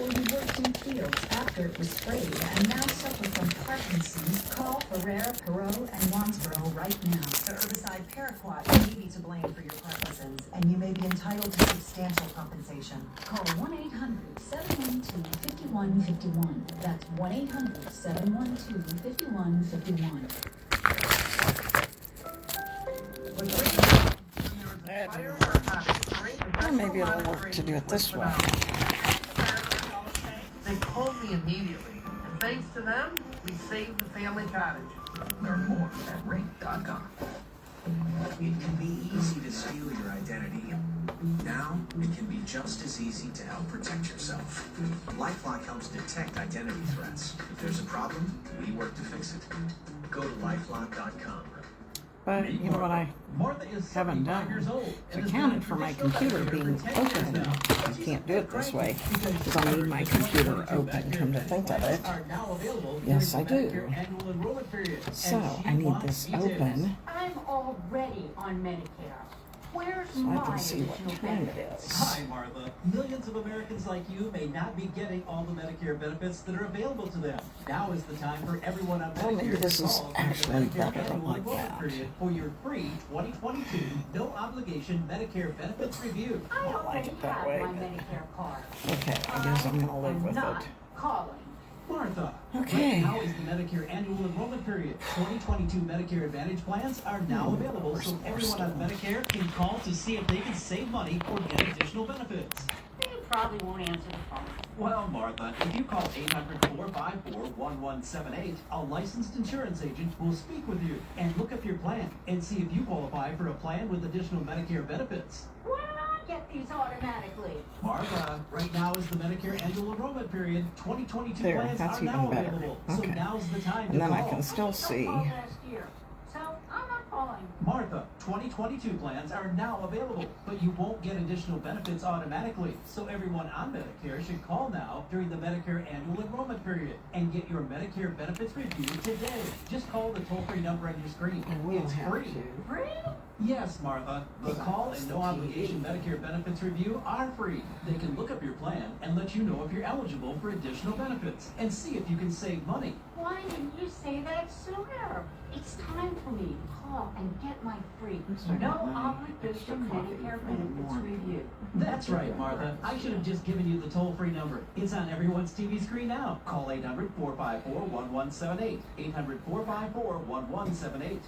or you worked in fields after it was sprayed and now suffer from Parkinson's, call Ferrer, Perot, and Wansboro right now. The herbicide paraquat may be to blame for your Parkinson's, and you may be entitled to substantial compensation. Call 1-800-712-5151. That's 1-800-712-5151. Well, maybe it'll work to do it this way. They called me immediately, and thanks to them, we saved the family cottage. Learn more at rate.com. It can be easy to steal your identity. Now, it can be just as easy to help protect yourself. LifeLock helps detect identity threats. If there's a problem, we work to fix it. Go to lifelock.com. But you know what I haven't done is accounted for my computer being open. I can't do it this way because I need my computer open. Come to think of it, yes I do. So I need this open. I'm already on Medicare. Where's So I my can see what additional time it benefits? is. Hi, Martha. Millions of Americans like you may not be getting all the Medicare benefits that are available to them. Now is the time for everyone on Medicare Maybe this is to call actually the Medicare better annual like enrollment that. period for your free 2022 no obligation Medicare benefits review. I already it that have way, my but- Medicare card. Okay, I guess I'm gonna live I'm with not it. calling. Martha, Okay. right now is the Medicare annual enrollment period. 2022 Medicare Advantage plans are now available, so everyone on Medicare can call to see if they can save money or get additional benefits. They probably won't answer the phone. Well, Martha, if you call 800-454-1178, a licensed insurance agent will speak with you and look up your plan and see if you qualify for a plan with additional Medicare benefits. Why don't I get these automatically? Martha, right now is the Medicare annual enrollment period. 2022 There, plans that's are now even better. available, Okay. so now's the time And to then I call. can still see. Called last year, so I'm not calling. Martha, 2022 plans are now available, but you won't get additional benefits automatically. So everyone on Medicare should call now during the Medicare annual enrollment period and get your Medicare benefits reviewed today. Just call the toll-free number on your screen. I will It's have free. to. Free? Yes, Martha. The call and no obligation Medicare benefits review are free. They can look up your plan and let you know if you're eligible for additional benefits and see if you can save money. Why didn't you say that sooner? It's time for me to call and get my free no obligation Medicare benefits review. That's right, Martha. I should have just given you the toll-free number. It's on everyone's TV screen now. Call 800-454-1178. 800-454-1178.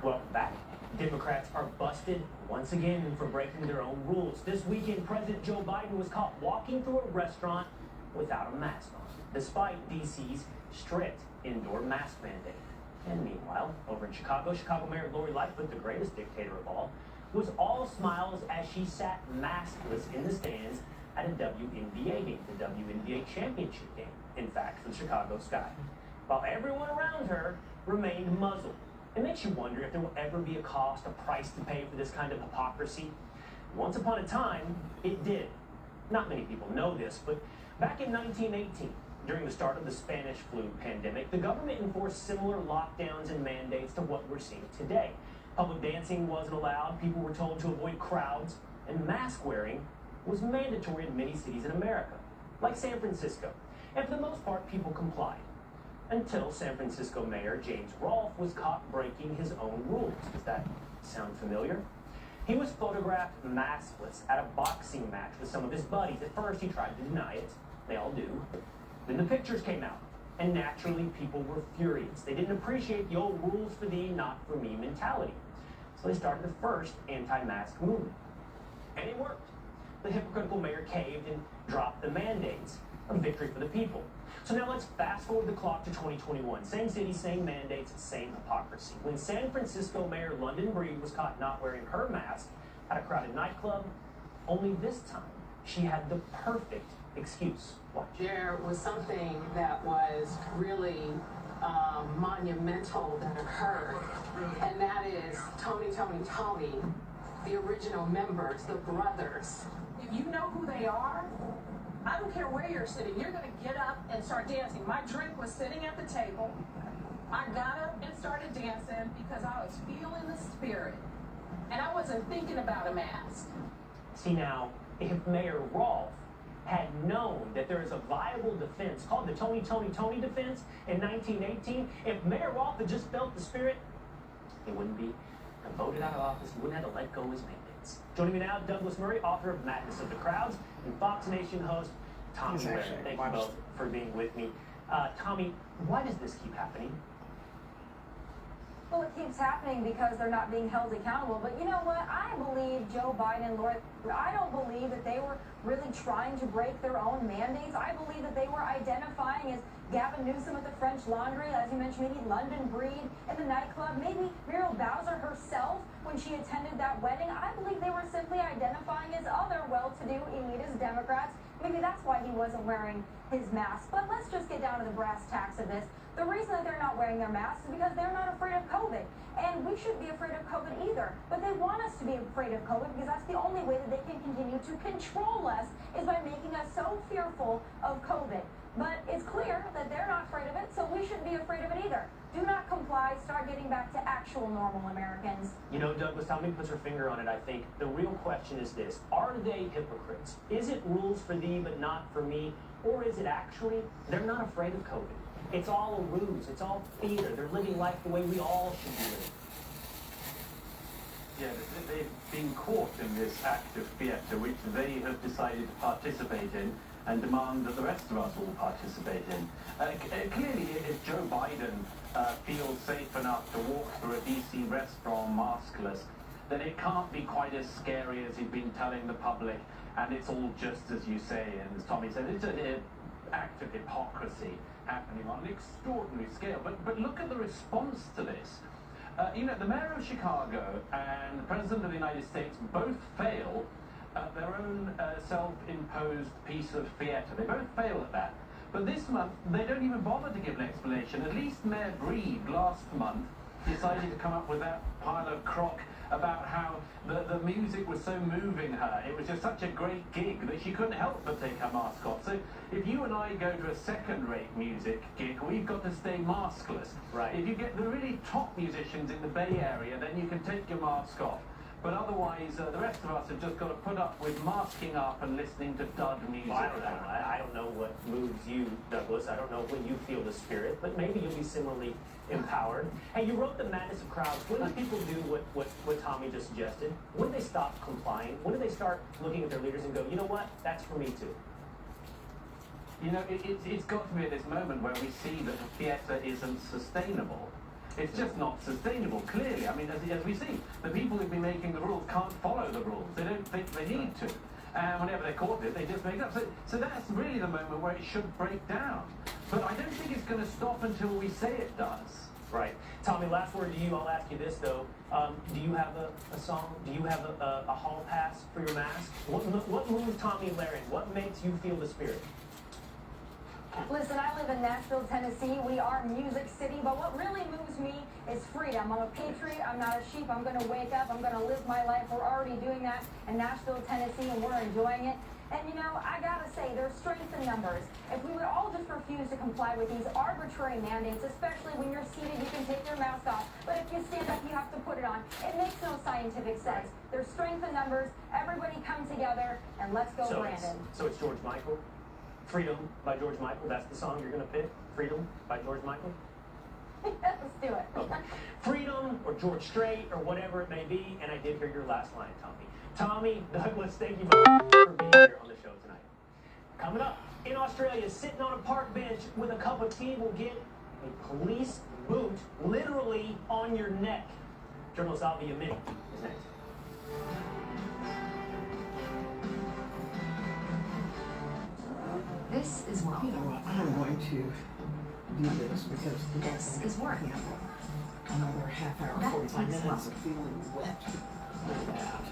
Welcome back. Democrats are busted once again for breaking their own rules. This weekend, President Joe Biden was caught walking through a restaurant without a mask on, despite D.C.'s strict indoor mask mandate. And meanwhile, over in Chicago, Mayor Lori Lightfoot, the greatest dictator of all, was all smiles as she sat maskless in the stands at a WNBA game, the WNBA championship game, in fact, for the Chicago Sky, while everyone around her remained muzzled. It makes you wonder if there will ever be a cost, a price to pay for this kind of hypocrisy. Once upon a time, it did. Not many people know this, but back in 1918, during the start of the Spanish flu pandemic, the government enforced similar lockdowns and mandates to what we're seeing today. Public dancing wasn't allowed, people were told to avoid crowds, and mask wearing was mandatory in many cities in America, like San Francisco. And for the most part, people complied. Until San Francisco Mayor James Rolfe was caught breaking his own rules. Does that sound familiar? He was photographed maskless at a boxing match with some of his buddies. At first, he tried to deny it. They all do. Then the pictures came out, and naturally, people were furious. They didn't appreciate the old rules for thee, not for me mentality. So they started the first anti-mask movement. And it worked. The hypocritical mayor caved and dropped the mandates. A victory for the people. So now let's fast forward the clock to 2021. Same city, same mandates, same hypocrisy. When San Francisco Mayor London Breed was caught not wearing her mask at a crowded nightclub, only this time she had the perfect excuse. Watch. There was something that was really monumental that occurred, and that is Tony, the original members, the brothers. If you know who they are, I don't care where you're sitting, you're going to get up and start dancing. My drink was sitting at the table. I got up and started dancing because I was feeling the spirit. And I wasn't thinking about a mask. See now, if Mayor Rolfe had known that there is a viable defense called the Tony defense in 1918, if Mayor Rolfe had just felt the spirit, he wouldn't be voted out of office. He wouldn't have to let go of his mandates. Joining me now, Douglas Murray, author of Madness of the Crowds, and Fox Nation host Tommy Lahren. Thank you both for being with me. Tommy, why does this keep happening? Well, it keeps happening because they're not being held accountable. But you know what? I believe Joe Biden and Laura, I don't believe that they were really trying to break their own mandates. I believe that they were identifying as Gavin Newsom at the French Laundry, as you mentioned, maybe London Breed in the nightclub, maybe Muriel Bowser herself when she attended that wedding. I believe they were simply identifying as other well-to-do elitist Democrats. Maybe that's why he wasn't wearing his mask. But let's just get down to the brass tacks of this. The reason that they're not wearing their masks is because they're not afraid of COVID. And we shouldn't be afraid of COVID either. But they want us to be afraid of COVID because that's the only way that they can continue to control us is by making us so fearful of COVID. But it's clear that they're not afraid of it, so we shouldn't be afraid of it either. Do not comply. Start getting back to actual normal Americans. You know, Douglas, Tommy puts her finger on it, I think. The real question is this. Are they hypocrites? Is it rules for thee but not for me? Or is it actually they're not afraid of COVID? It's all a ruse. It's all theater. They're living life the way we all should be living. Yeah, they've been caught in this act of theatre, which they have decided to participate in and demand that the rest of us all participate in. Clearly, if Joe Biden feels safe enough to walk through a DC restaurant maskless, then it can't be quite as scary as he's been telling the public, and it's all just as you say, and as Tommy said, it's an act of hypocrisy happening on an extraordinary scale. But look at the response to this. You know, the mayor of Chicago and the president of the United States both fail at their own self-imposed piece of theatre. They both fail at that. But this month, they don't even bother to give an explanation. At least Mayor Breed last month decided to come up with that pile of crock about how the music was so moving her. It was just such a great gig that she couldn't help but take her mask off. So if you and I go to a second-rate music gig, we've got to stay maskless. Right. If you get the really top musicians in the Bay Area, then you can take your mask off. But otherwise, the rest of us have just got to put up with masking up and listening to dud music. Well, I don't know what moves you, Douglas. I don't know when you feel the spirit, but maybe you'll be similarly empowered. Hey, you wrote The Madness of Crowds. When do people do what Tommy just suggested? When do they stop complying? When do they start looking at their leaders and go, you know what, that's for me too? You know, it's got to be at this moment where we see that the theatre isn't sustainable. It's just not sustainable, clearly. I mean, as we see, the people who've been making the rules can't follow the rules. They don't think they need to. And whenever they're caught it, they just make it up. So that's really the moment where it should break down. But I don't think it's going to stop until we say it does. Right. Tommy, last word to you. I'll ask you this, though. Do you have a song? Do you have a hall pass for your mask? What moves Tommy Lahren? What makes you feel the spirit? Listen, I live in Nashville, Tennessee. We are Music City, but what really moves me is freedom. I'm a patriot. I'm not a sheep. I'm going to wake up. I'm going to live my life. We're already doing that in Nashville, Tennessee, and we're enjoying it. And, you know, I got to say, there's strength in numbers. If we would all just refuse to comply with these arbitrary mandates, especially when you're seated, you can take your mask off. But if you stand up, you have to put it on. It makes no scientific sense. There's strength in numbers. Everybody come together, and let's go, Brandon. So it's George Michael? Freedom by George Michael. That's the song you're going to pick? Freedom by George Michael? Let's do it. Okay. Freedom or George Strait or whatever it may be. And I did hear your last line, Tommy. Tommy, Douglas, thank you both for being here on the show tonight. Coming up, in Australia, sitting on a park bench with a cup of tea will get a police boot literally on your neck. Journalist Avi Yamini is next. This is work. You know what? I'm going to do this because This is work. Another half hour, That 45 takes minutes work. of feeling wet with that.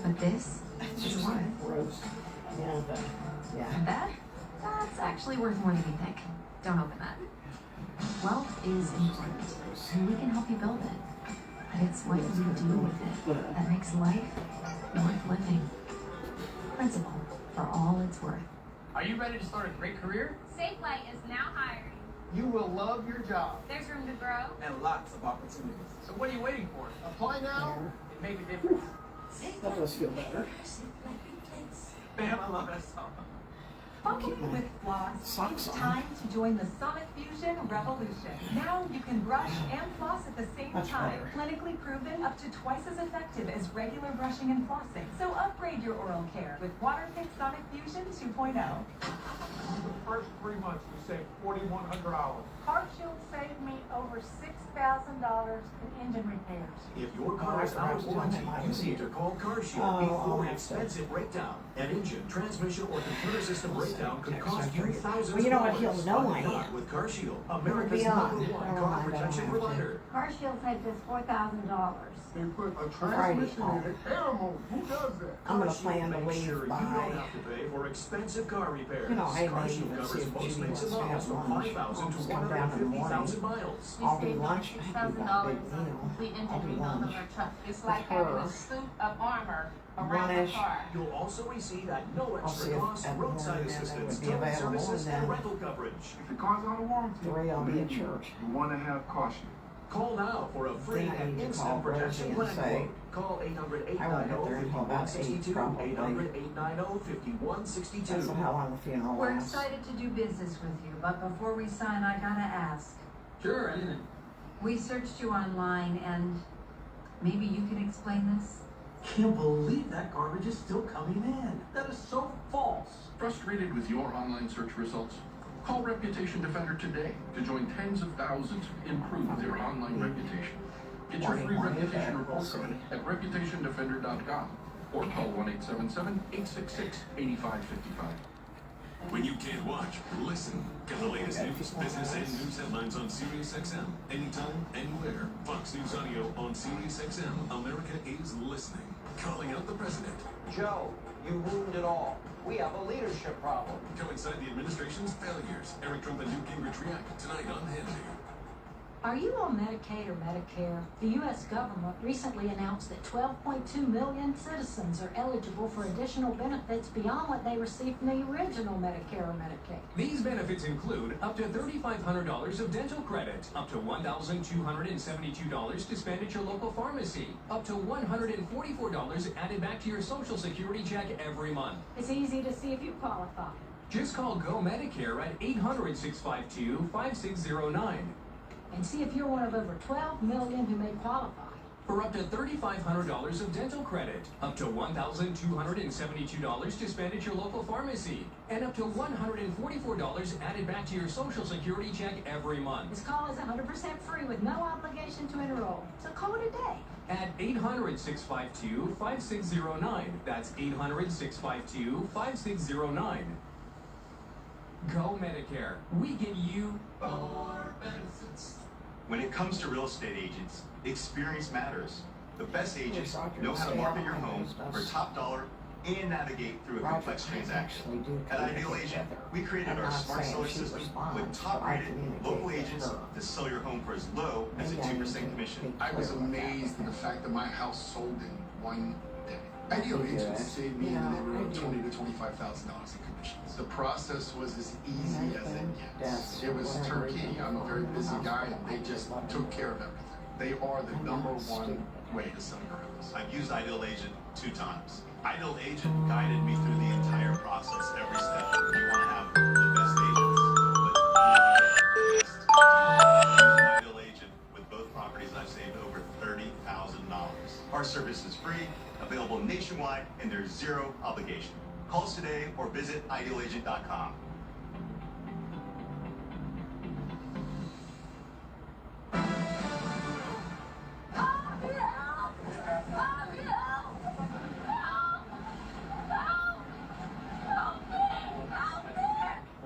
But this It's is just work. gross. And, yeah. And that's actually worth more than you think. Don't open that. Wealth is important, and we can help you build it. But it's what you do with it that makes life worth living. Principle, for all it's worth. Are you ready to start a great career? Safelight is now hiring. You will love your job. There's room to grow. And lots of opportunities. So what are you waiting for? Apply now and make a difference. That does feel better. I love that song. Buckle with floss. Socks It's on. time to join the Summit Fusion revolution. Now you can brush and floss at the same Much time. better. Clinically proven, up to twice as effective as regular brushing and flossing. So upgrade your oral care with Waterpik Sonic Fusion 2.0. The first 3 months, we saved $4,100. CarShield saved me over $6,000 in engine repairs. If your car is out of warranty, you need to call CarShield before an expensive breakdown. An engine, transmission, or computer system breakdown could cost you thousands Well, you know what? of He'll dollars. know But I not am. with CarShield, It'll America's be on. #1 Never car mind, I don't protection have to. provider. CarShield saved us $4,000. They put a Friday transmission in it. Animal, who does that? I'm gonna CarShield plan to makes leave sure you by, don't have to pay for expensive car repairs. you know, hey, maybe CarShield let's see covers if most Judy makes wants and to models have from lunch. 5,000 to I'll come down in the morning. 150,000 miles. I'll do lunch. I do that big meal. complete I'll engine do rebuild of lunch. our truck. It's With like having her. a suit of armor around the One-ish. car. You'll also receive at no I'll see extra if cost at roadside morning then they assistance, would be towing available, services, and and then rental coverage. If the car's out of warranty, 3 I'll be at church. you want to have caution. Call now for a free Then I and need to instant call protection Rosie and plan say, quote. Call I won't get there until about 8 800-890-5162, probably. 800-890-5162. That's how long the funeral We're lasts. excited to do business with you, but before we sign, I gotta ask. Sure, anything. We searched you online, and maybe you can explain this? Can't believe that garbage is still coming in. That is so false. Frustrated with your online search results? Call Reputation Defender today to join tens of thousands who improve their online reputation. Get your free reputation report card at reputationdefender.com or call 1-877-866-8555. When you can't watch, listen. Get the latest news, business, and news headlines on SiriusXM. Anytime, anywhere. Fox News Audio on SiriusXM. America is listening. Calling out the president. Joe, you ruined it all. We have a leadership problem. Coincide the administration's failures. Eric Trump and Newt Gingrich react tonight on Hannity. Are you on Medicaid or Medicare? The U.S. government recently announced that 12.2 million citizens are eligible for additional benefits beyond what they received from the original Medicare or Medicaid. These benefits include up to $3,500 of dental credit, up to $1,272 to spend at your local pharmacy, up to $144 added back to your Social Security check every month. It's easy to see if you qualify. Just call Go Medicare at 800-652-5609. And see if you're one of over 12 million who may qualify. For up to $3,500 of dental credit, up to $1,272 to spend at your local pharmacy, and up to $144 added back to your Social Security check every month. This call is 100% free with no obligation to enroll. So call today. At 800-652-5609. That's 800-652-5609. Go Medicare. We give you more benefits. When it comes to real estate agents, experience matters. The best agents know how to market your home for top dollar and navigate through a complex transaction. At Ideal Agent, we created our smart seller system with top-rated local agents to sell your home for as low as a 2% commission. I was amazed at the fact that my house sold in one day. Ideal agents saved me in the neighborhood of $20,000 to $25,000 in commissions. The process was as easy as it gets. It was turnkey. I'm a very busy guy, and they just took care of everything. They are the #1 way to sell your house. I've used Ideal Agent 2 times. Ideal Agent guided me through the entire process, every step. You want to have the best agents, but using Ideal Agent with both properties, I've saved over $30,000. Our service is free, available nationwide, and there's zero obligation. Call us today or visit idealagent.com.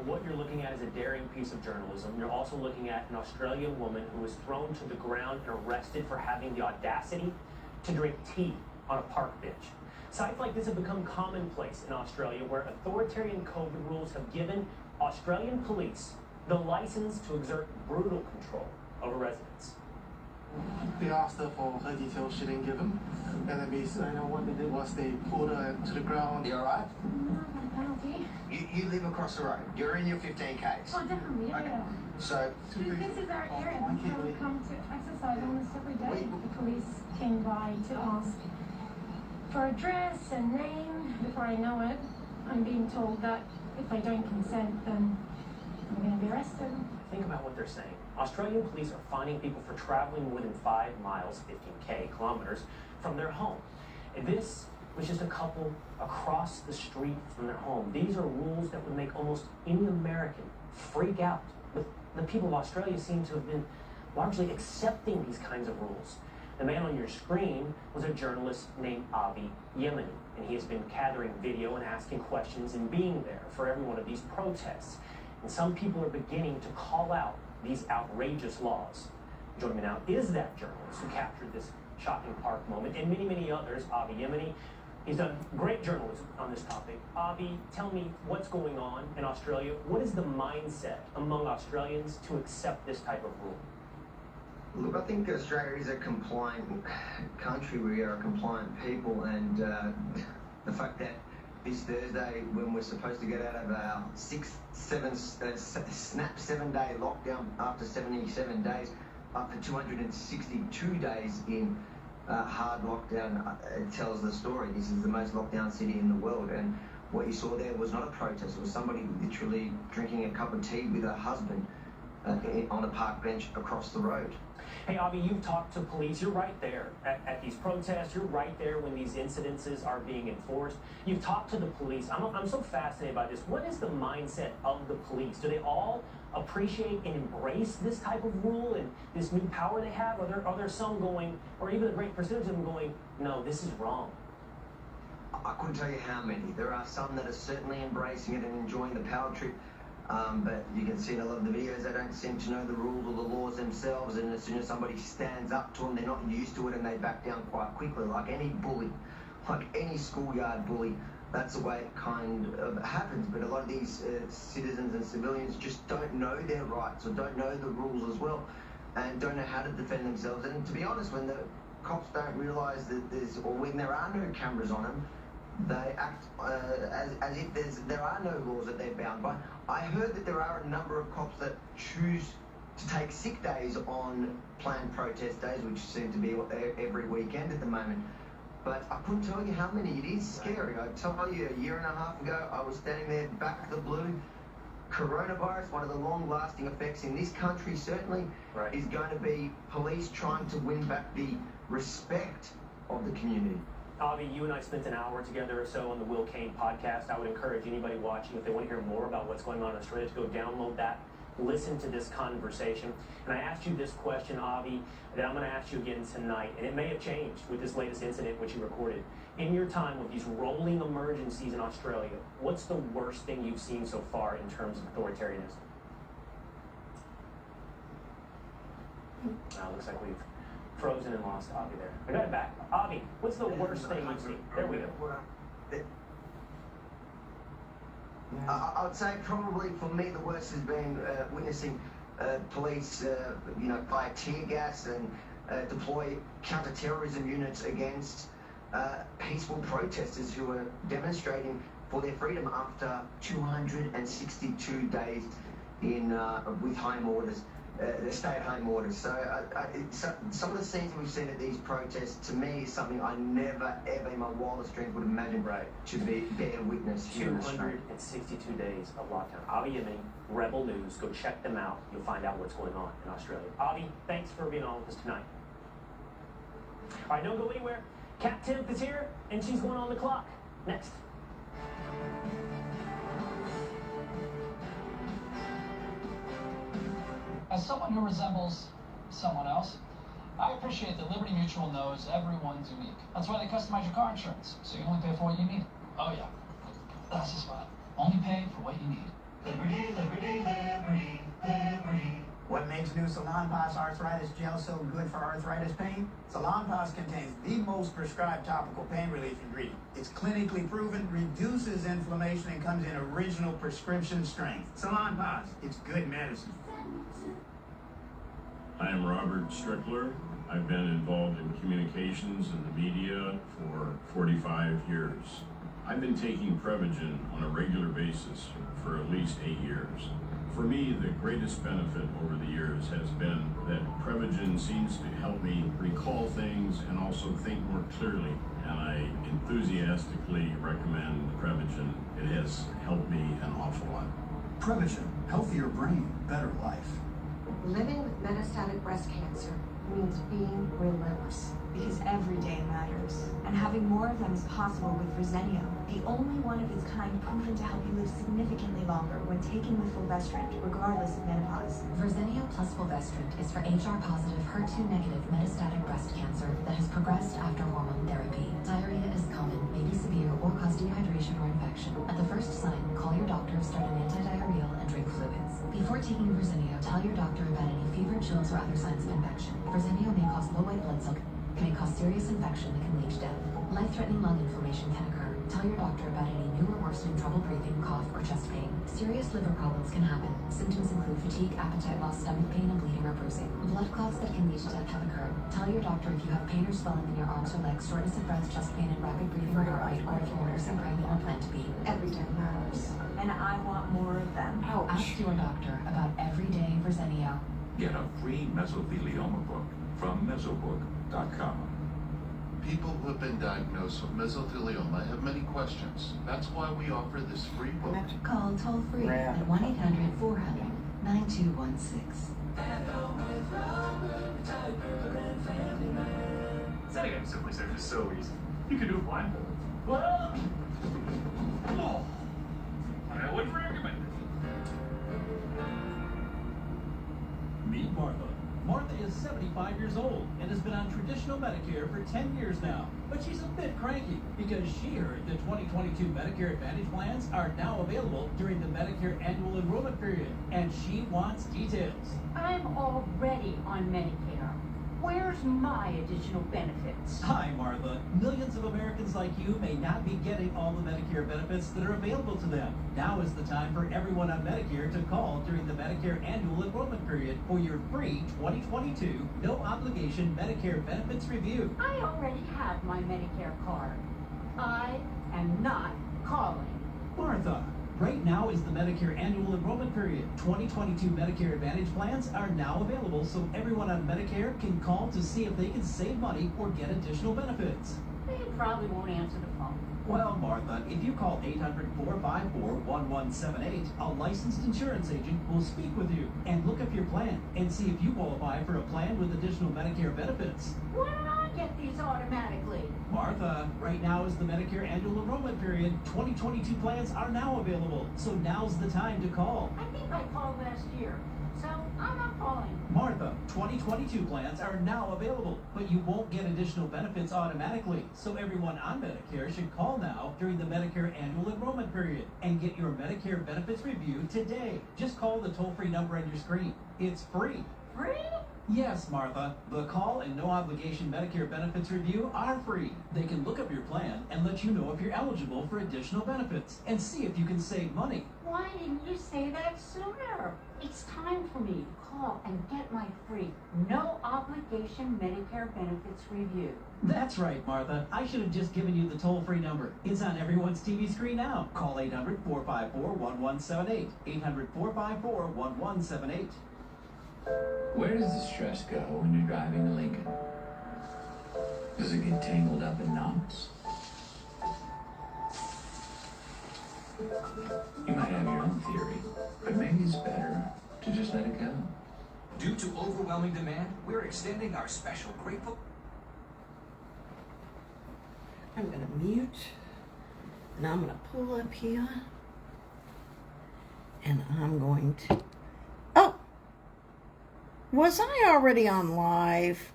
What you're looking at is a daring piece of journalism. You're also looking at an Australian woman who was thrown to the ground and arrested for having the audacity to drink tea on a park bench. Sites like this have become commonplace in Australia, where authoritarian COVID rules have given Australian police the license to exert brutal control over residents. They asked her for her details, she didn't give them. And then basically, what they did was they pulled her to the ground. You alright? Penalty? You live across the road. You're in your 15Ks. Oh, definitely, yeah. So, This is our area. That's where we come to exercise almost every day. The police came by to ask for address and name. Before I know it, I'm being told that if I don't consent, then I'm going to be arrested. Think about what they're saying. Australian police are fining people for traveling more than 5 miles, 15 kilometers, from their home. And this was just a couple across the street from their home. These are rules that would make almost any American freak out. But the people of Australia seem to have been largely accepting these kinds of rules. The man on your screen was a journalist named Avi Yemeni, and he has been gathering video and asking questions and being there for every one of these protests. And some people are beginning to call out these outrageous laws. Joining me now is that journalist who captured this shocking park moment, and many, many others, Avi Yemeni. He's done great journalism on this topic. Avi, tell me what's going on in Australia. What is the mindset among Australians to accept this type of rule? Look, I think Australia is a compliant country. We are a compliant people, and the fact that this Thursday, when we're supposed to get out of our snap 7-day lockdown after 77 days, after 262 days in hard lockdown, it tells the story. This is the most locked down city in the world, and what you saw there was not a protest. It was somebody literally drinking a cup of tea with her husband on a park bench across the road. Hey, Avi, you've talked to police. You're right there at these protests. You're right there when these incidences are being enforced. You've talked to the police. I'm so fascinated by this. What is the mindset of the police? Do they all appreciate and embrace this type of rule and this new power they have? Are there some going, or even a great percentage of them going, no, this is wrong? I couldn't tell you how many. There are some that are certainly embracing it and enjoying the power trip. But you can see in a lot of the videos, they don't seem to know the rules or the laws themselves, and as soon as somebody stands up to them, they're not used to it and they back down quite quickly, like any bully, like any schoolyard bully. That's the way it kind of happens. But a lot of these citizens and civilians just don't know their rights or don't know the rules as well, and don't know how to defend themselves. And to be honest, when the cops don't realise that or when there are no cameras on them, they act as if there are no laws that they're bound by. I heard that there are a number of cops that choose to take sick days on planned protest days, which seem to be every weekend at the moment. But I couldn't tell you how many. It is scary. I tell you, a year and a half ago, I was standing there back of the blue. Coronavirus, one of the long-lasting effects in this country certainly, is going to be police trying to win back the respect of the community. Avi, you and I spent an hour together or so on the Will Kane podcast. I would encourage anybody watching, if they want to hear more about what's going on in Australia, to go download that, listen to this conversation. And I asked you this question, Avi, that I'm going to ask you again tonight, and it may have changed with this latest incident which you recorded. In your time with these rolling emergencies in Australia, what's the worst thing you've seen so far in terms of authoritarianism? Looks like we've frozen and lost Avi there. I got it back. Avi, what's the worst thing you've seen? There we go. I would say probably for me the worst has been witnessing police, fire tear gas and deploy counter-terrorism units against peaceful protesters who are demonstrating for their freedom after 262 days with home orders. The stay-at-home orders. So some of the scenes we've seen at these protests, to me, is something I never, ever in my wildest dreams would imagine to bear witness here in Australia. 262 days of lockdown. Avi Yemeni, Rebel News. Go check them out. You'll find out what's going on in Australia. Avi, thanks for being on with us tonight. All right, don't go anywhere. Kat Timp is here, and she's going on the clock. Next. As someone who resembles someone else, I appreciate that Liberty Mutual knows everyone's unique. That's why they customize your car insurance, so you only pay for what you need. Oh yeah, that's the spot. Only pay for what you need. Liberty, Liberty, Liberty, Liberty. What makes new Salonpas arthritis gel so good for arthritis pain? Salonpas contains the most prescribed topical pain relief ingredient. It's clinically proven, reduces inflammation, and comes in original prescription strength. Salonpas, it's good medicine. I am Robert Strickler. I've been involved in communications and the media for 45 years. I've been taking Prevagen on a regular basis for at least 8 years. For me, the greatest benefit over the years has been that Prevagen seems to help me recall things and also think more clearly. And I enthusiastically recommend Prevagen It has helped me an awful lot. Prevagen, healthier brain, better life. Living with metastatic breast cancer means being relentless. Because every day matters. And having more of them is possible with Verzenio, the only one of its kind proven to help you live significantly longer when taken with fulvestrant, regardless of menopause. Verzenio plus fulvestrant is for HR-positive, HER2-negative metastatic breast cancer that has progressed after hormone therapy. Diarrhea is common, may be severe, or cause dehydration or infection. At the first sign, call your doctor, start an antidiarrheal, and drink fluids. Before taking Verzenio, tell your doctor about any fever, chills, or other signs of infection. Verzenio may cause low white blood cell, may cause serious infection that can lead to death. Life-threatening lung inflammation can occur. Tell your doctor about any new or worsening trouble breathing, cough, or chest pain. Serious liver problems can happen. Symptoms include fatigue, appetite loss, stomach pain, and bleeding or bruising. Blood clots that can lead to death have occurred. Tell your doctor if you have pain or swelling in your arms or legs, shortness of breath, chest pain, and rapid breathing or heart rate, or if you're nursing, pregnant, or plan to be. Every day matters. And I want more of them. Ask your doctor about everyday Verzenio. Get a free mesothelioma book from mesobook.com. People who have been diagnosed with mesothelioma have many questions. That's why we offer this free book. Call toll-free at 1-800-400-9216. Setting up Simply Safe is so easy. You can do it blindfolded. Well, oh, I wouldn't recommend it. Meet Martha. Martha is 75 years old and has been on traditional Medicare for 10 years now. But she's a bit cranky because she heard the 2022 Medicare Advantage plans are now available during the Medicare annual enrollment period, and she wants details. I'm already on Medicare. Where's my additional benefits? Hi, Martha. Millions of Americans like you may not be getting all the Medicare benefits that are available to them. Now is the time for everyone on Medicare to call during the Medicare annual enrollment period for your free 2022 no-obligation Medicare benefits review. I already have my Medicare card. I am not calling. Martha, right now is the Medicare annual enrollment period. 2022 Medicare Advantage plans are now available, so everyone on Medicare can call to see if they can save money or get additional benefits. They probably won't answer the phone. Well, Martha, if you call 800-454-1178, a licensed insurance agent will speak with you and look up your plan and see if you qualify for a plan with additional Medicare benefits. Why don't I get these automatically? Martha, right now is the Medicare annual enrollment period. 2022 plans are now available, so now's the time to call. I think I called last year, so I'm not calling. Martha, 2022 plans are now available, but you won't get additional benefits automatically. So everyone on Medicare should call now during the Medicare annual enrollment period and get your Medicare benefits review today. Just call the toll-free number on your screen. It's free. Free? Yes, Martha. The call and no-obligation Medicare benefits review are free. They can look up your plan and let you know if you're eligible for additional benefits and see if you can save money. Why didn't you say that sooner? It's time for me to call and get my free no-obligation Medicare benefits review. That's right, Martha. I should have just given you the toll-free number. It's on everyone's TV screen now. Call 800-454-1178. 800-454-1178. Where does the stress go when you're driving a Lincoln? Does it get tangled up in knots? You might have your own theory, but maybe it's better to just let it go. Due to overwhelming demand, we're extending our special grateful. I'm going to mute, and I'm going to pull up here, and I'm going to... Oh! Was I already on live?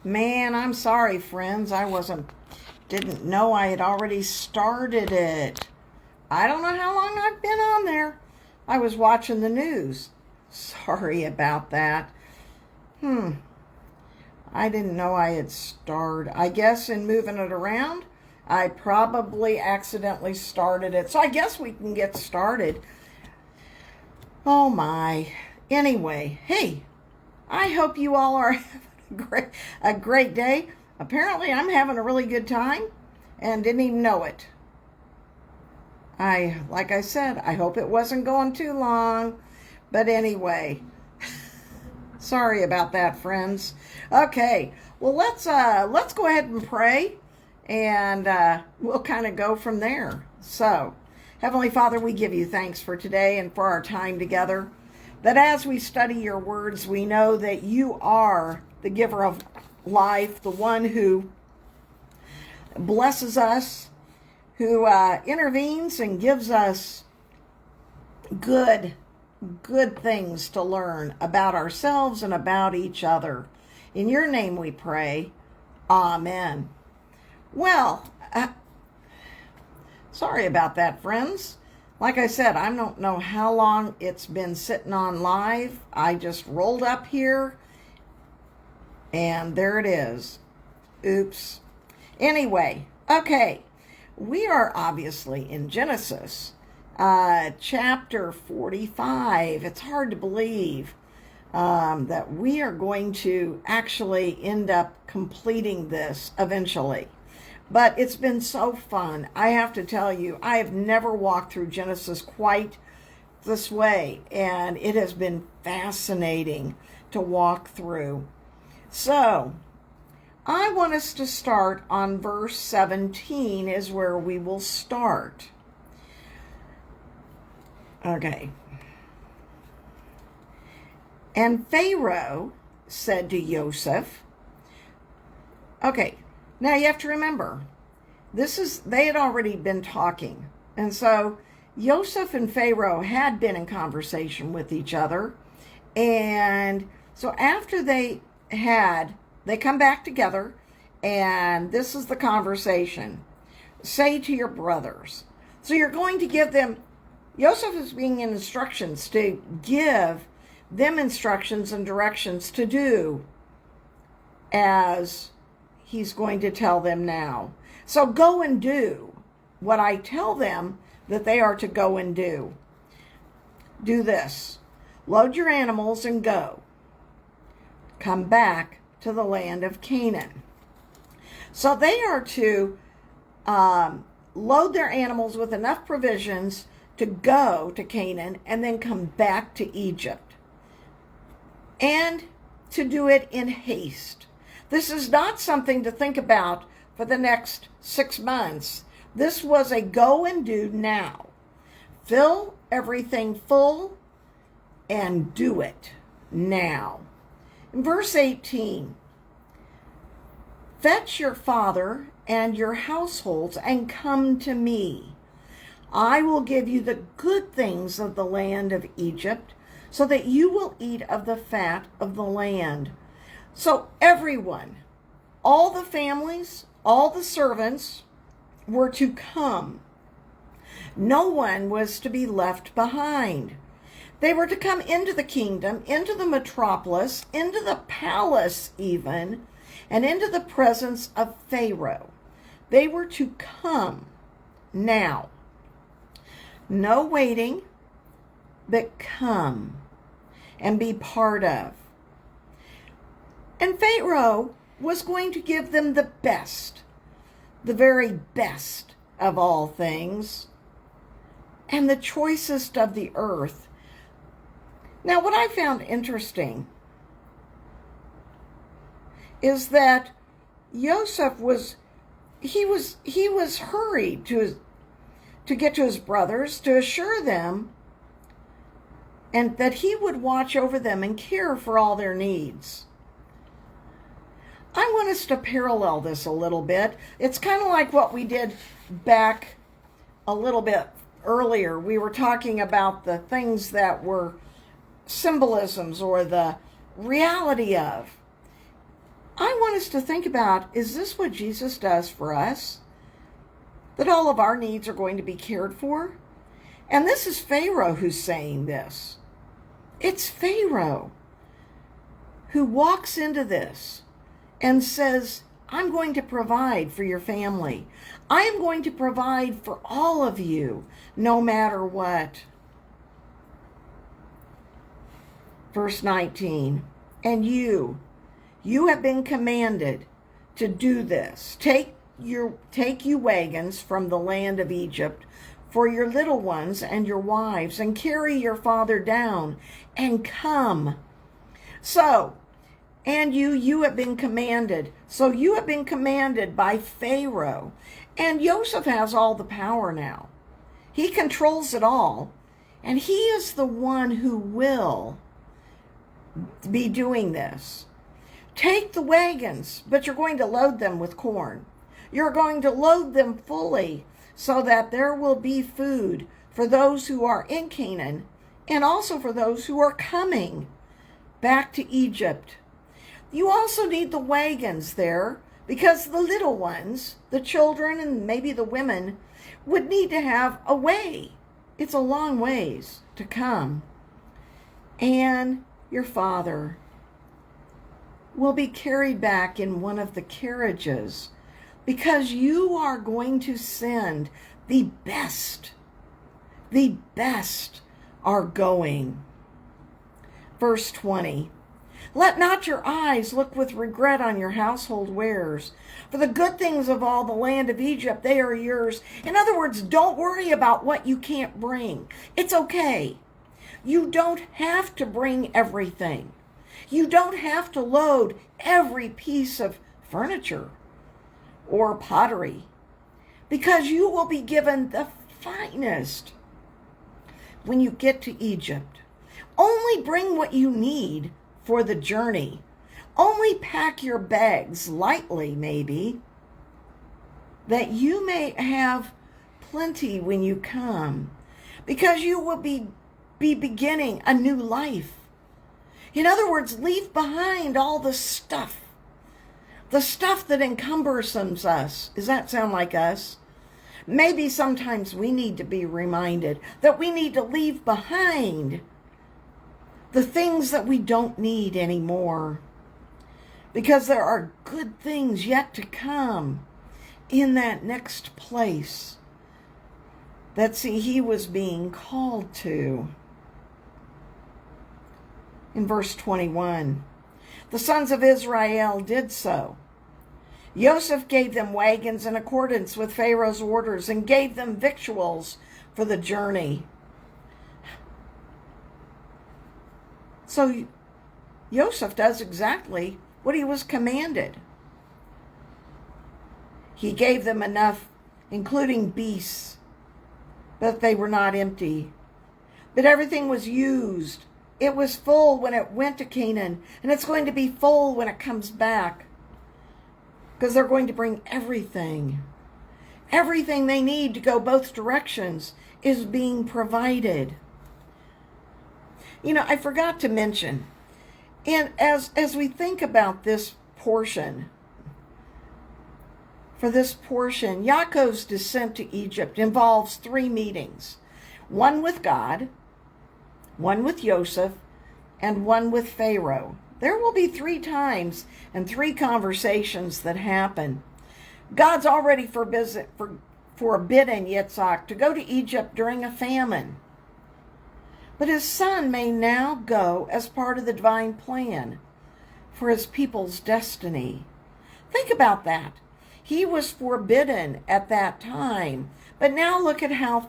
Man, I'm sorry, friends. Didn't know I had already started it. I don't know how long I've been on there. I was watching the news. Sorry about that. I didn't know I had started. I guess in moving it around, I probably accidentally started it. So I guess we can get started. Oh my. Anyway, hey, I hope you all are having a great day. Apparently I'm having a really good time and didn't even know it. Like I said, I hope it wasn't going too long. But anyway, sorry about that, friends. Okay, well, let's go ahead and pray, and we'll kind of go from there. So, Heavenly Father, we give you thanks for today and for our time together, that as we study your words, we know that you are the giver of life, the one who blesses us, who intervenes and gives us good things to learn about ourselves and about each other. In your name we pray. Amen. Well, sorry about that, friends. Like I said, I don't know how long it's been sitting on live. I just rolled up here, and there it is. Oops. Anyway, okay. We are obviously in Genesis, chapter 45. It's hard to believe that we are going to actually end up completing this eventually. But it's been so fun. I have to tell you, I have never walked through Genesis quite this way, and it has been fascinating to walk through. So, I want us to start on verse 17 is where we will start. Okay. And Pharaoh said to Joseph, okay, now you have to remember, they had already been talking. And so Joseph and Pharaoh had been in conversation with each other. And so after they come back together, and this is the conversation. Say to your brothers. So you're going to give them, Joseph is being in instructions to give them instructions and directions to do as he's going to tell them now. So go and do what I tell them that they are to go and do. Do this. Load your animals and go. Come back to the land of Canaan. So they are to load their animals with enough provisions to go to Canaan and then come back to Egypt. And to do it in haste. This is not something to think about for the next 6 months. This was a go and do now. Fill everything full and do it now. In verse 18, fetch your father and your households and come to me. I will give you the good things of the land of Egypt, so that you will eat of the fat of the land. So everyone, all the families, all the servants were to come. No one was to be left behind. They were to come into the kingdom, into the metropolis, into the palace even, and into the presence of Pharaoh. They were to come now. No waiting, but come and be part of. And Pharaoh was going to give them the best, the very best of all things, and the choicest of the earth. Now, what I found interesting is that Joseph was hurried to get to his brothers, to assure them and that he would watch over them and care for all their needs. I want us to parallel this a little bit. It's kind of like what we did back a little bit earlier. We were talking about the things that were symbolisms or the reality of. I want us to think about, is this what Jesus does for us? That all of our needs are going to be cared for? And this is Pharaoh who's saying this. It's Pharaoh who walks into this and says, I'm going to provide for your family. I am going to provide for all of you, no matter what. Verse 19, and you have been commanded to do this. Take you wagons from the land of Egypt for your little ones and your wives, and carry your father down, and come. So, and you have been commanded. So you have been commanded by Pharaoh. And Joseph has all the power now. He controls it all, and he is the one who will be doing this. Take the wagons, but you're going to load them with corn. You're going to load them fully so that there will be food for those who are in Canaan and also for those who are coming back to Egypt. You also need the wagons there because the little ones, the children and maybe the women, would need to have a way. It's a long ways to come. And your father will be carried back in one of the carriages because you are going to send the best. The best are going. Verse 20. Let not your eyes look with regret on your household wares, for the good things of all the land of Egypt, they are yours. In other words, don't worry about what you can't bring. It's okay. You don't have to bring everything. You don't have to load every piece of furniture or pottery, because you will be given the finest when you get to Egypt. Only bring what you need for the journey. Only pack your bags lightly, maybe, that you may have plenty when you come, because you will be beginning a new life. In other words, leave behind all the stuff that encumbers us. Does that sound like us? Maybe sometimes we need to be reminded that we need to leave behind the things that we don't need anymore, because there are good things yet to come in that next place that, see, he was being called to. In verse 21, the sons of Israel did so. Joseph gave them wagons in accordance with Pharaoh's orders and gave them victuals for the journey. So Joseph does exactly what he was commanded. He gave them enough, including beasts, but they were not empty. But everything was used. It was full when it went to Canaan, and it's going to be full when it comes back, because they're going to bring everything. Everything they need to go both directions is being provided. You know, I forgot to mention, and as we think about this portion, for this portion, Yaakov's descent to Egypt involves 3 meetings. One with God, one with Joseph, and one with Pharaoh. There will be 3 times and 3 conversations that happen. God's already forbidden Yitzhak to go to Egypt during a famine. But his son may now go as part of the divine plan for his people's destiny. Think about that. He was forbidden at that time. But now look at how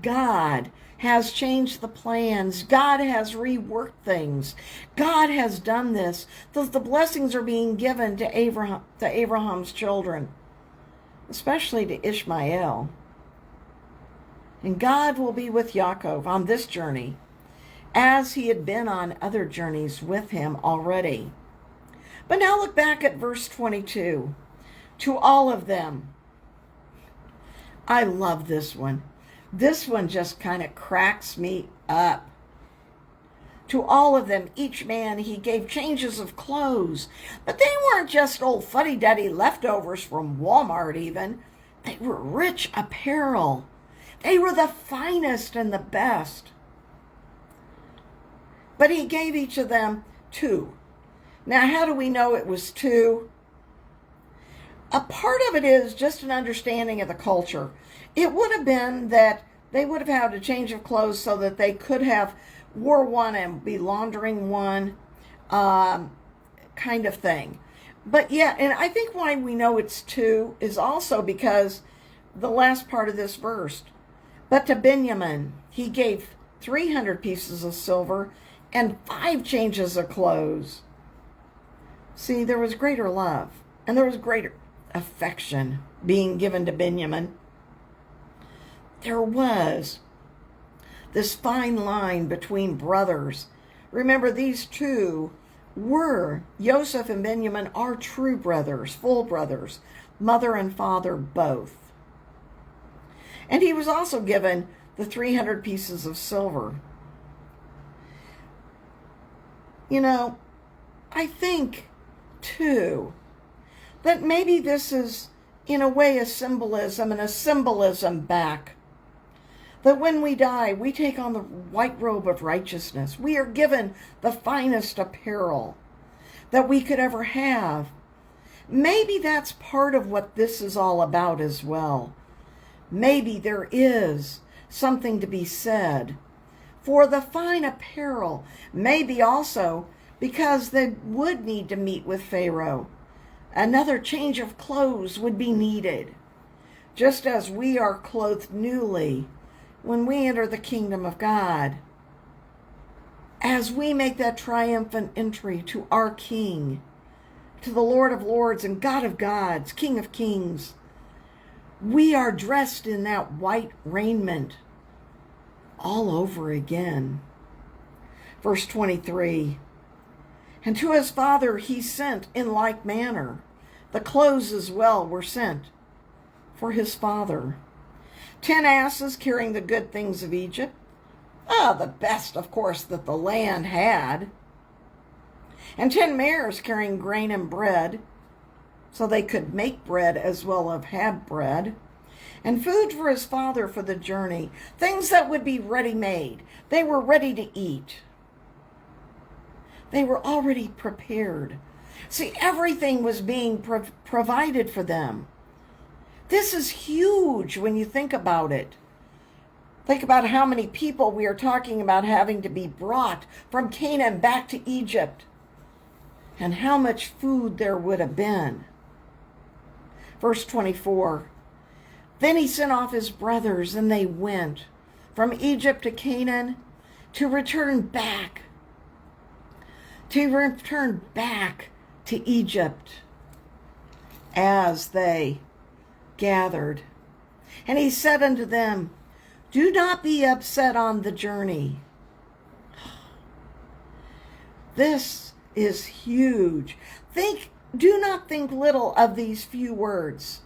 God has changed the plans. God has reworked things. God has done this. The blessings are being given to Abraham's children, especially to Ishmael. And God will be with Yaakov on this journey, as he had been on other journeys with him already. But now look back at verse 22. To all of them. I love this one. This one just kind of cracks me up. To all of them, each man, he gave changes of clothes. But they weren't just old fuddy-duddy leftovers from Walmart even. They were rich apparel. They were the finest and the best. But he gave each of them 2. Now, how do we know it was 2? A part of it is just an understanding of the culture. It would have been that they would have had a change of clothes so that they could have wore one and be laundering one, kind of thing. But yeah, and I think why we know it's 2 is also because the last part of this verse. But to Benjamin, he gave 300 pieces of silver and 5 changes of clothes. See, there was greater love, and there was greater affection being given to Benjamin. there was this fine line between brothers. Remember, these two were, Joseph and Benjamin are true brothers, full brothers, mother and father both. And he was also given the 300 pieces of silver. You know, I think, too, that maybe this is, in a way, a symbolism and a symbolism back. That when we die, we take on the white robe of righteousness. We are given the finest apparel that we could ever have. Maybe that's part of what this is all about as well. Maybe there is something to be said for the fine apparel. Maybe also because they would need to meet with Pharaoh. Another change of clothes would be needed, just as we are clothed newly when we enter the kingdom of God. As we make that triumphant entry to our King, to the Lord of Lords and God of Gods, King of Kings, we are dressed in that white raiment all over again. Verse 23, and to his father he sent in like manner. The clothes as well were sent for his father. 10 asses carrying the good things of Egypt. The best, of course, that the land had. And 10 mares carrying grain and bread, so they could make bread as well as have bread. And food for his father for the journey. Things that would be ready-made. They were ready to eat. They were already prepared. See, everything was being provided for them. This is huge when you think about it. Think about how many people we are talking about having to be brought from Canaan back to Egypt, and how much food there would have been. Verse 24, then he sent off his brothers, and they went from Egypt to Canaan to return back to Egypt as they gathered. And he said unto them, do not be upset on the journey. This is huge. Do not think little of these few words,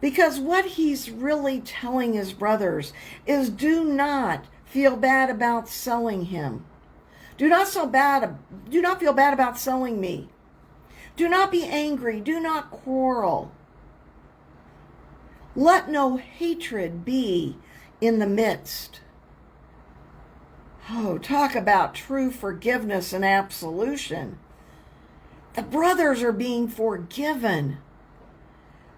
because what he's really telling his brothers is do not feel bad about selling him. Do not feel bad about selling me. Do not be angry. Do not quarrel. Let no hatred be in the midst. Oh, talk about true forgiveness and absolution. The brothers are being forgiven.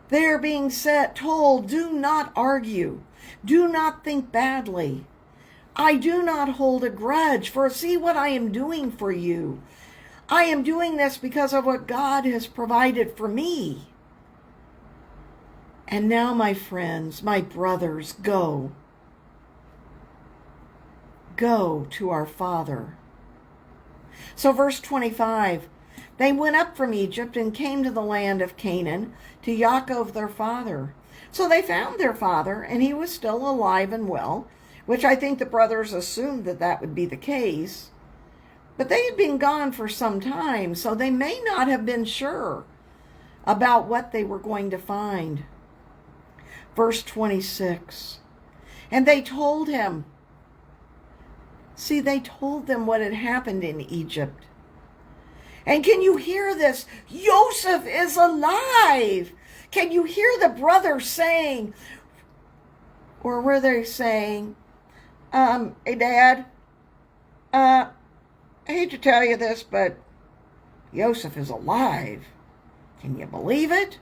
They're being told, do not argue. Do not think badly. I do not hold a grudge, for see what I am doing for you. I am doing this because of what God has provided for me. And now, my friends, my brothers, go. Go to our father. So verse 25, they went up from Egypt and came to the land of Canaan, to Yaakov their father. So they found their father, and he was still alive and well, which I think the brothers assumed that would be the case. But they had been gone for some time, so they may not have been sure about what they were going to find. Verse 26, and they told him. See, they told them what had happened in Egypt. And can you hear this? Joseph is alive. Can you hear the brothers saying, or were they saying, hey, Dad, I hate to tell you this, but Joseph is alive. Can you believe it?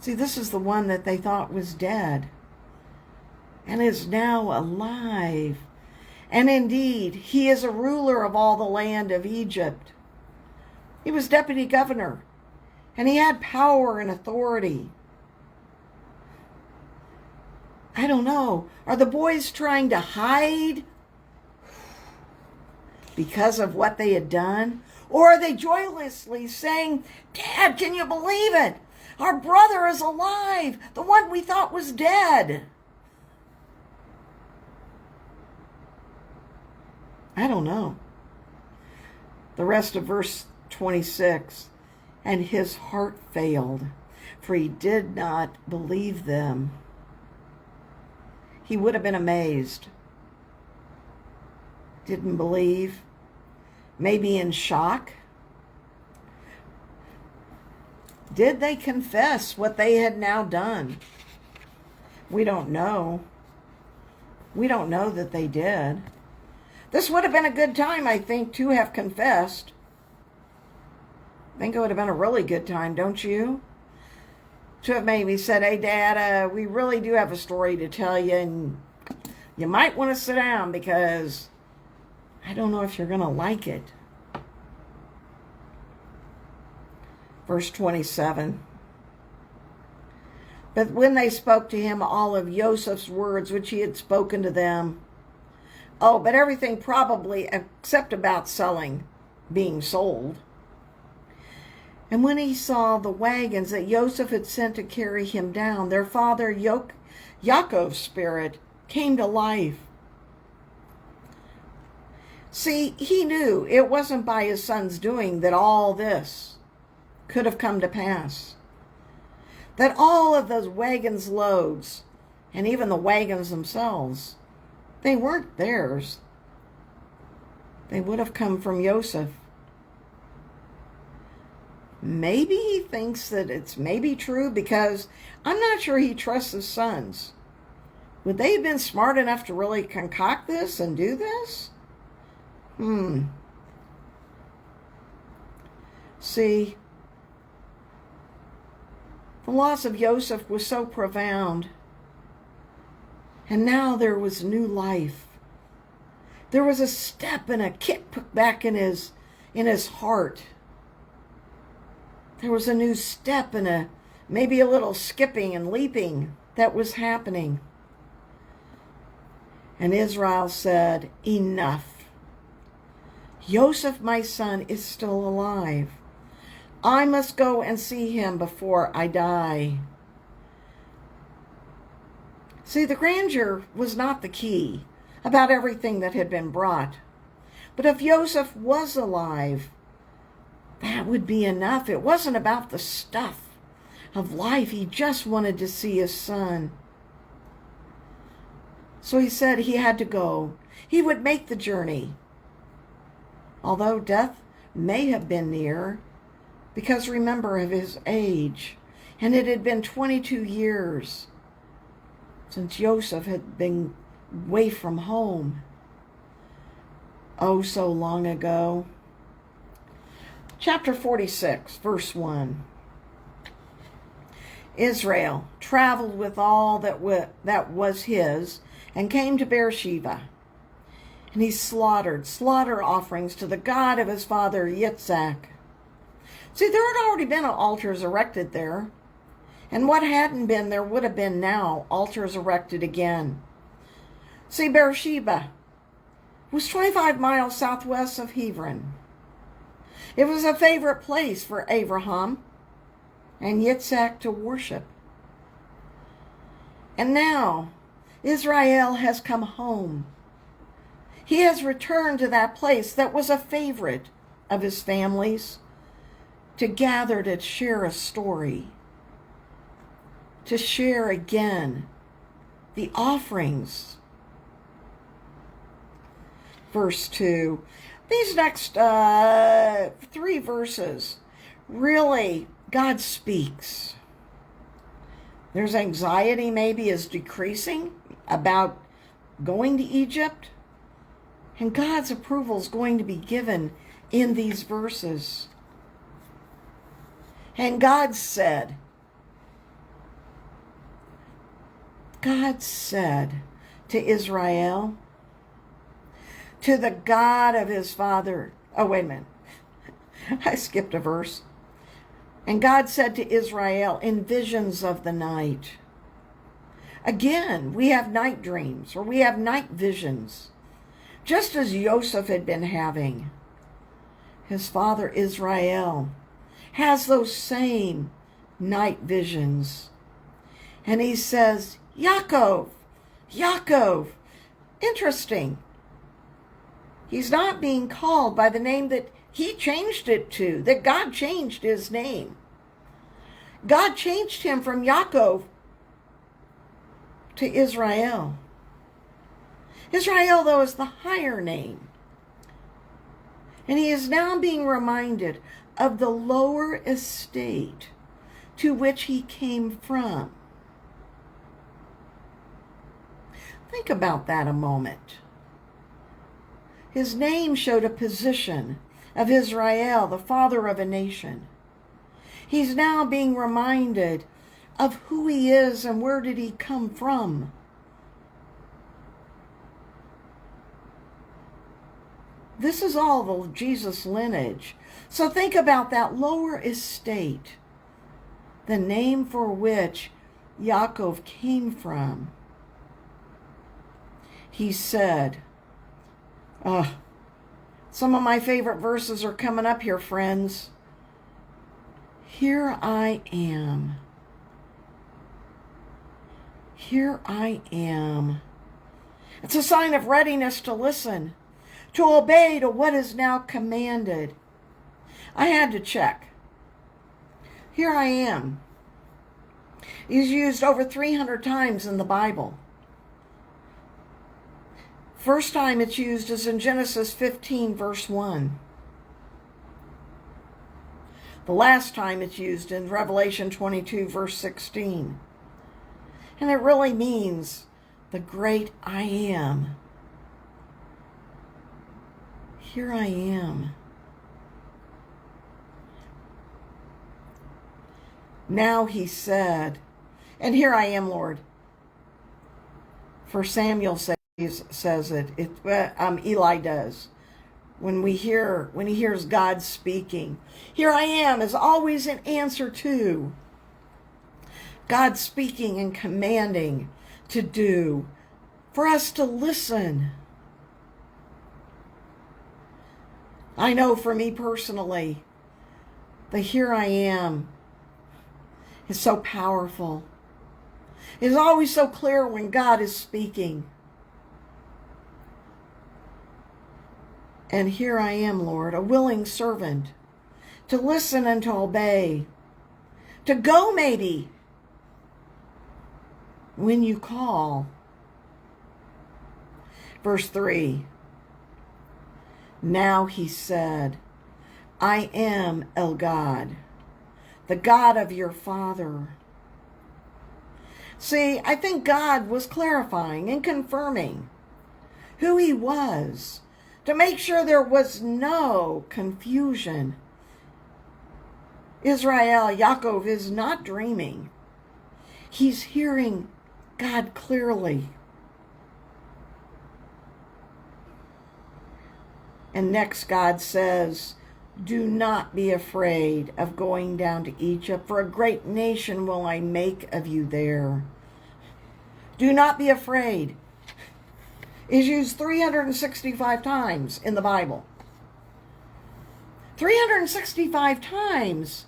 See, this is the one that they thought was dead and is now alive. And indeed, he is a ruler of all the land of Egypt. He was deputy governor, and he had power and authority. I don't know. Are the boys trying to hide because of what they had done? Or are they joyously saying, Dad, can you believe it? Our brother is alive, the one we thought was dead. I don't know. The rest of verse 26. And his heart failed, for he did not believe them. He would have been amazed. Didn't believe. Maybe in shock. Did they confess what they had now done? We don't know. We don't know that they did. This would have been a good time, I think, to have confessed. I think it would have been a really good time, don't you? To have maybe said, hey, Dad, we really do have a story to tell you, and you might want to sit down because I don't know if you're going to like it. Verse 27. But when they spoke to him all of Joseph's words which he had spoken to them, but everything probably except about being sold. And when he saw the wagons that Joseph had sent to carry him down, their father Yaakov's spirit came to life. See, he knew it wasn't by his son's doing that all this could have come to pass. That all of those wagons' loads, and even the wagons themselves, they weren't theirs. They would have come from Joseph. Maybe he thinks that it's maybe true because I'm not sure he trusts his sons. Would they have been smart enough to really concoct this and do this? See, the loss of Joseph was so profound. And now there was new life. There was a step and a kick put back in his heart. There was a new step and maybe a little skipping and leaping that was happening. And Israel said, enough. Joseph, my son, is still alive. I must go and see him before I die. See, the grandeur was not the key about everything that had been brought. But if Joseph was alive, that would be enough. It wasn't about the stuff of life. He just wanted to see his son. So he said he had to go. He would make the journey. Although death may have been near, because remember of his age, and it had been 22 years since Joseph had been away from home. Oh, so long ago. Chapter 46, verse 1. Israel traveled with all that was his and came to Beersheba. And he slaughtered slaughter offerings to the God of his father Yitzhak. See, there had already been altars erected there. And what hadn't been, there would have been now altars erected again. See, Beersheba was 25 miles southwest of Hebron. It was a favorite place for Abraham and Yitzhak to worship. And now Israel has come home. He has returned to that place that was a favorite of his family's, to gather to share a story, to share again the offerings. Verse 2. These next 3 verses, really, God speaks. There's anxiety maybe is decreasing about going to Egypt. And God's approval is going to be given in these verses. And God said to Israel, to the God of his father. Oh, wait a minute. I skipped a verse. And God said to Israel in visions of the night. Again, we have night dreams, or we have night visions, just as Joseph had been having. His father Israel has those same night visions. And he says, Yaakov, Yaakov. Interesting. He's not being called by the name that he changed it to, that God changed his name. God changed him from Yaakov to Israel. Israel, though, is the higher name. And he is now being reminded of the lower estate to which he came from. Think about that a moment. His name showed a position of Israel, the father of a nation. He's now being reminded of who he is and where did he come from. This is all the Jesus lineage. So think about that lower estate, the name for which Yaakov came from. He said, some of my favorite verses are coming up here, friends. Here I am. Here I am. It's a sign of readiness to listen, to obey to what is now commanded. I had to check. Here I am is used over 300 times in the Bible. First time it's used is in Genesis 15, verse 1. The last time it's used in Revelation 22, verse 16. And it really means the great I am. Here I am. Now he said, and here I am, Lord. For Samuel says it. Eli does. When he hears God speaking. Here I am is always an answer to God speaking and commanding to do. For us to listen. I know for me personally, the here I am is so powerful. It is always so clear when God is speaking. And here I am, Lord, a willing servant, to listen and to obey, to go maybe when you call. Verse 3, now he said, I am El God, the God of your father. See, I think God was clarifying and confirming who he was to make sure there was no confusion. Israel, Yaakov, is not dreaming. He's hearing God clearly. And next God says, do not be afraid of going down to Egypt, for a great nation will I make of you there. Do not be afraid is used 365 times in the Bible. 365 times.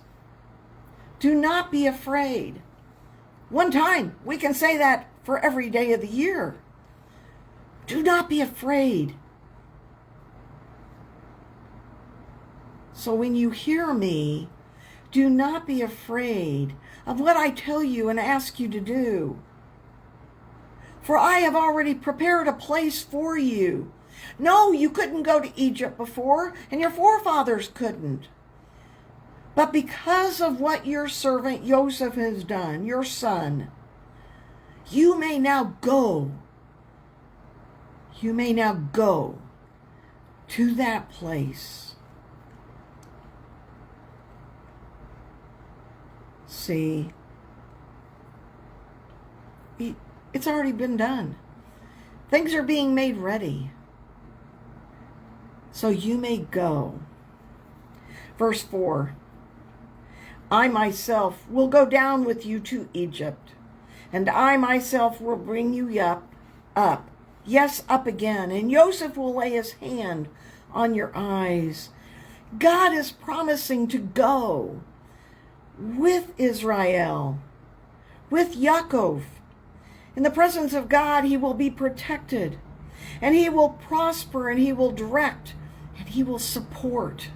Do not be afraid. One time, we can say that for every day of the year. Do not be afraid. So when you hear me, do not be afraid of what I tell you and ask you to do. For I have already prepared a place for you. No, you couldn't go to Egypt before, and your forefathers couldn't. But because of what your servant Joseph has done, your son, you may now go. You may now go to that place. See, it's already been done. Things are being made ready. So you may go. Verse 4. I myself will go down with you to Egypt, and I myself will bring you up. Yes, up again. And Joseph will lay his hand on your eyes. God is promising to go with Israel, with Yaakov. In the presence of God, he will be protected, and he will prosper, and he will direct, and he will support.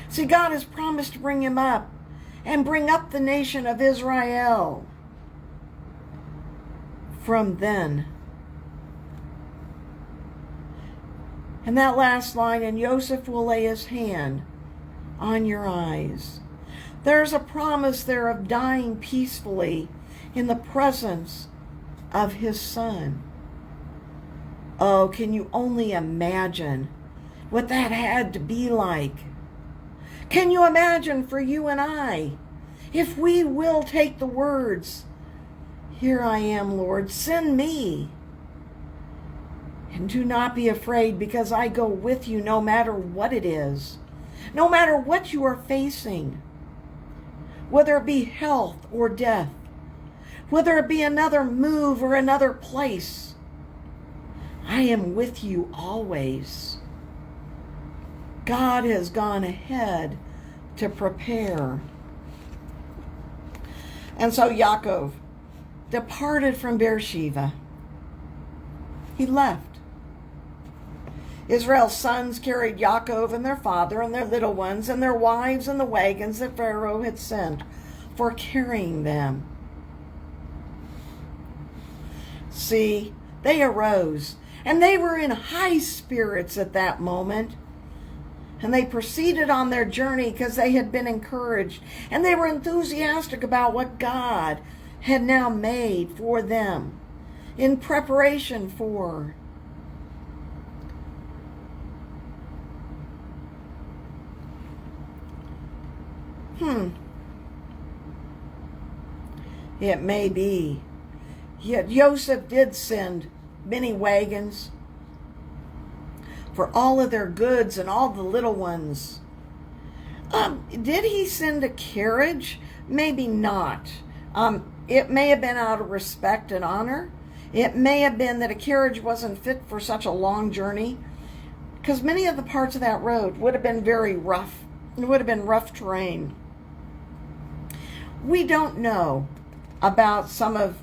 See, God has promised to bring him up and bring up the nation of Israel from then. And that last line, and Joseph will lay his hand on your eyes. There's a promise there of dying peacefully in the presence of his son. Oh, can you only imagine what that had to be like? Can you imagine for you and I, if we will take the words, "Here I am, Lord, send me. And do not be afraid, because I go with you no matter what it is, no matter what you are facing, whether it be health or death, whether it be another move or another place. I am with you always." God has gone ahead to prepare. And so Yaakov departed from Beersheba. He left. Israel's sons carried Yaakov and their father and their little ones and their wives in the wagons that Pharaoh had sent for carrying them. See, they arose, and they were in high spirits at that moment. And they proceeded on their journey because they had been encouraged, and they were enthusiastic about what God had now made for them in preparation for. It may be. Yet Joseph did send many wagons for all of their goods and all the little ones. Did he send a carriage? Maybe not. It may have been out of respect and honor. It may have been that a carriage wasn't fit for such a long journey, because many of the parts of that road would have been very rough. It would have been rough terrain. We don't know about some of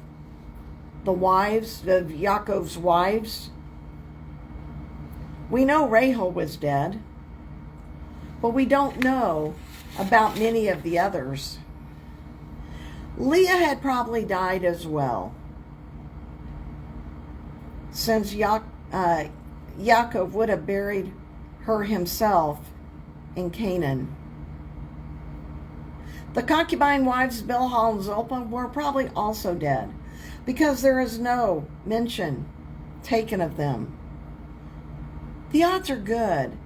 the wives, of Yaakov's wives. We know Rachel was dead, but we don't know about many of the others. Leah had probably died as well, since Yaakov would have buried her himself in Canaan. The concubine wives Bilhah and Zilpah were probably also dead, because there is no mention taken of them. The odds are good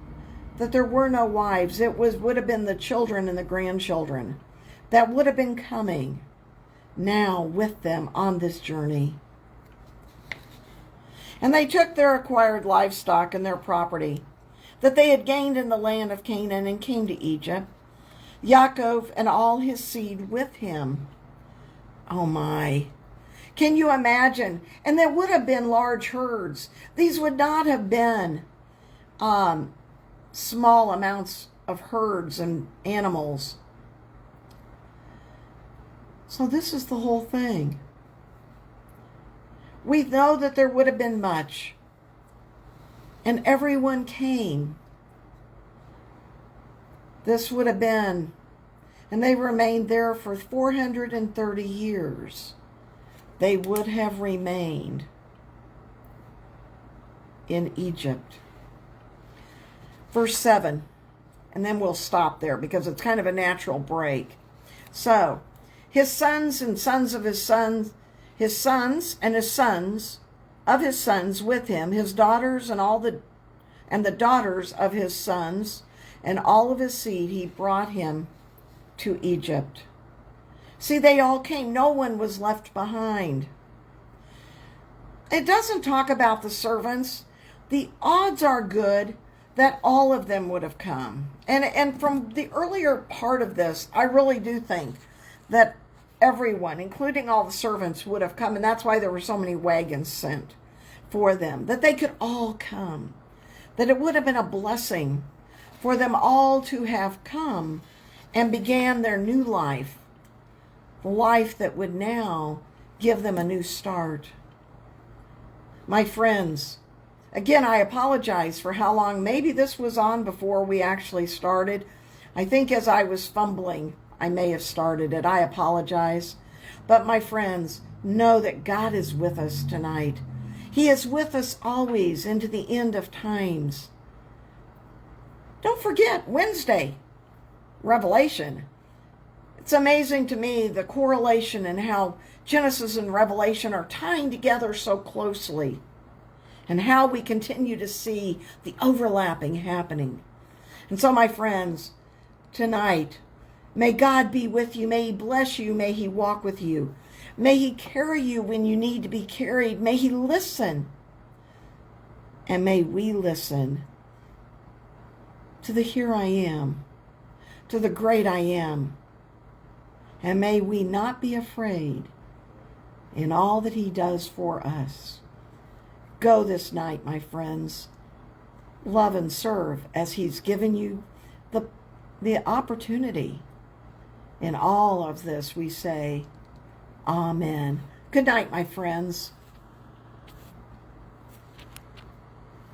that there were no wives. It would have been the children and the grandchildren that would have been coming now with them on this journey. And they took their acquired livestock and their property that they had gained in the land of Canaan and came to Egypt, Yaakov and all his seed with him. Oh my. Can you imagine? And there would have been large herds. These would not have been small amounts of herds and animals. So this is the whole thing. We know that there would have been much, and everyone came. This would have been, and they remained there for 430 years. They would have remained in Egypt. Verse 7, and then we'll stop there because it's kind of a natural break. So, his sons and sons of his sons, his sons and his sons of his sons with him, his daughters and the daughters of his sons, and all of his seed he brought him to Egypt. See, they all came. No one was left behind. It doesn't talk about the servants. The odds are good that all of them would have come. And from the earlier part of this, I really do think that everyone, including all the servants, would have come. And that's why there were so many wagons sent for them, that they could all come. That it would have been a blessing for them all to have come and began their new life, the life that would now give them a new start. My friends, again, I apologize for how long. Maybe this was on before we actually started. I think as I was fumbling, I may have started it. I apologize. But my friends, know that God is with us tonight. He is with us always into the end of times. Don't forget, Wednesday, Revelation. It's amazing to me the correlation and how Genesis and Revelation are tying together so closely, and how we continue to see the overlapping happening. And so, my friends, tonight, may God be with you. May He bless you. May He walk with you. May He carry you when you need to be carried. May He listen. And may we listen to the here I am, to the great I am. And may we not be afraid in all that He does for us. Go this night, my friends. Love and serve as He's given you the opportunity. In all of this, we say, Amen. Good night, my friends.